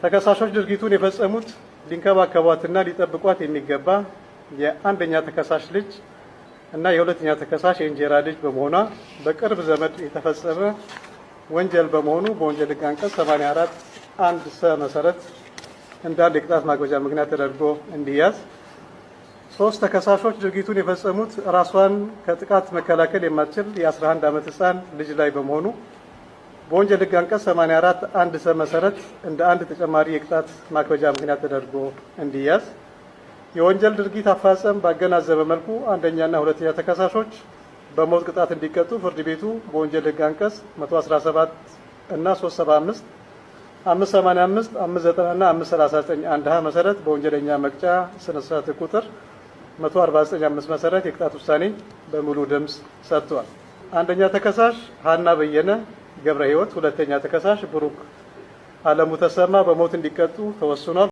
ተከሳሾች ድርጊቱን የፈጸሙት ሊንከባከቧትና ሊጠብቋት የሚገባ የአንደኛ ተከሳሽ ልጅ እና የሁለተኛ ተከሳሽ የእንጀራ ልጅ በመሆኗ በቅርብ ዘመድ የተፈጸመ ወንጀል በመሆኑ በወንጀል ሕግ አንቀጽ 84 1 ሰ መሰረት እንዳለ የቅጣት ማክበጃ ምክንያት ተደርጎ እንዲያዝ። 3 ተከሳሾች ድርጊቱን የፈጸሙት ራሷን ከጥቃት መከላከል የማትችል የ11 ዓመት ሕፃን ልጅ ላይ በመሆኑ በወንጀል ሕግ አንቀጽ 84 1 ሰ መሰረት እንደ አንድ ተጨማሪ የቅጣት ማክበጃ ምክንያት ተደርጎ እንዲያዝ። የወንጀል ድርጊት አፈጻጸም ባገናዘበ መልኩ አንደኛና ሁለተኛ ተከሳሾች በሞት ቅጣት እንዲቀጡ ፍርድ ቤቱ በወንጀል ሕግ አንቀጽ 117 እና 375 585 590 እና 539 1 ሀ መሰረት በወንጀለኛ መቅጫ ስነ ስርዓት ቁጥር 149 መሰረት የቅጣት ውሳኔ በሙሉ ድምጽ ሰጥቷል። አንደኛ ተከሳሽ ሀና በየነ ገብረ ሕይወት፣ ሁለተኛ ተከሳሽ ብሩክ አለሙ ተሰማ በሞት እንዲቀጡ ተወስኗል።